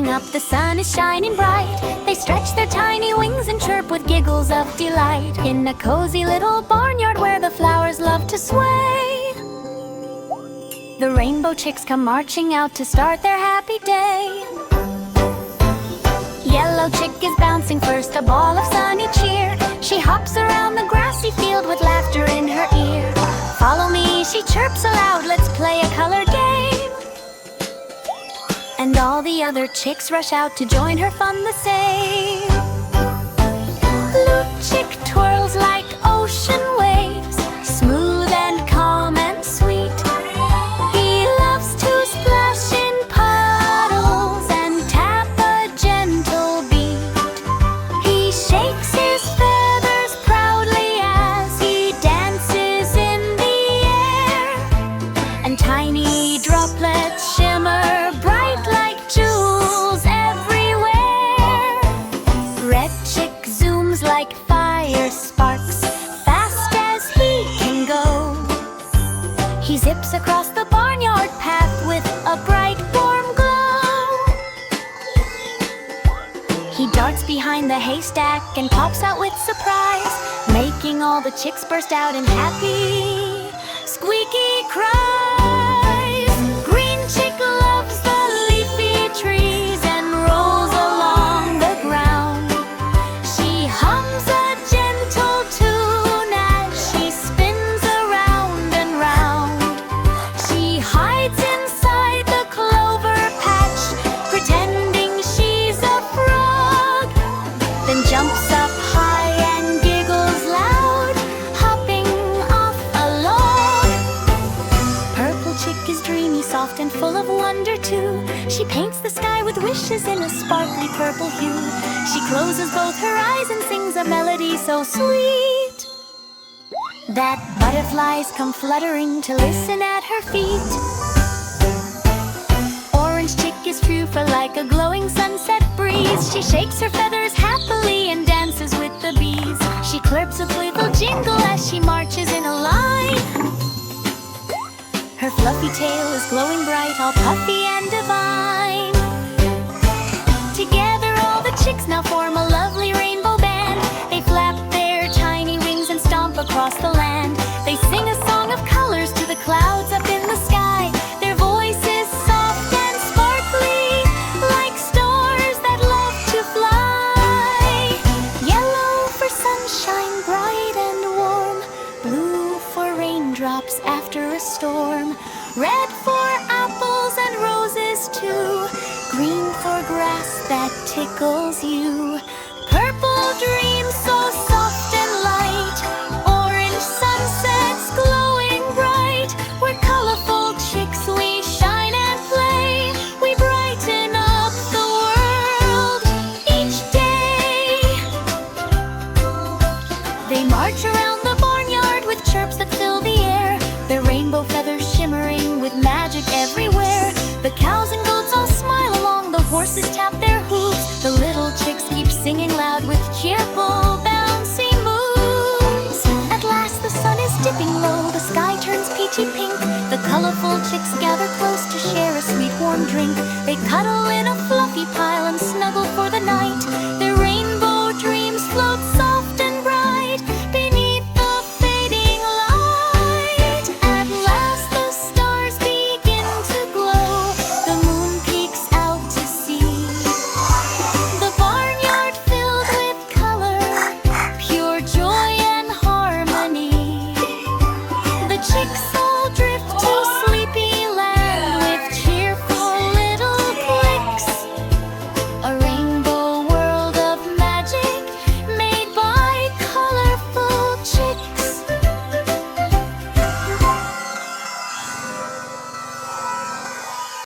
Looking up, the sun is shining bright. They stretch their tiny wings and chirp with giggles of delight. In a cozy little barnyard where the flowers love to sway, the rainbow chicks come marching out to start their happy day. Yellow chick is bouncing first, a ball of sunny cheer. She hops around the grassy field with laughter in her ear. Follow me, she chirps aloud, let's play a color game. And all the other chicks rush out to join her fun the same. Blue chick twirls like ocean waves, smooth and calm and sweet. He loves to splash in puddles and tap a gentle beat. He shakes his feathers proudly as he dances in the air, and tiny droplets shimmer bright like jewels everywhere. Red chick zooms like fire sparks, fast as he can go. He zips across the barnyard path with a bright warm glow. He darts behind the haystack and pops out with surprise, making all the chicks burst out in happy, squeaky cries. Green chick loves the leafy trees and rolls along the ground. She hums a gentle tune as she spins around and round. She hides inside the clover patch, pretending she's a frog, then jumps up high and giggles loud, hopping off a log. Purple chick is dreamy, soft and full of wonder too. She paints the sky with wishes in a sparkly purple hue. She closes both her eyes and sings a melody so sweet that butterflies come fluttering to listen at her feet. Orange chick is true for like a glowing sunset breeze. She shakes her feathers happily and dances with the bees. She chirps a playful jingle as she marches in a line. Her fluffy tail is glowing bright, all puffy and divine. Together all the chicks now form a lovely rainbow band. They flap their tiny wings and stomp across the land. They sing a song of colors to the clouds up in the sky. Their voices soft and sparkly, like stars that love to fly. Yellow for sunshine bright and warm, blue for raindrops after a storm, red for apples and roses too, green for grass that tickles you. Purple dreams so soft and light, orange sunsets glowing bright. We're colorful chicks, we shine and play. We brighten up the world each day. They march around the barnyard with chirps that fill the air, their rainbow feathers shimmering with magic everywhere. The cows and goats all smile along, the horses tap their hooves. The little chicks keep singing loud with cheerful, bouncy moves. At last the sun is dipping low, the sky turns peachy pink. The colorful chicks gather close to share a sweet warm drink. They cuddle in a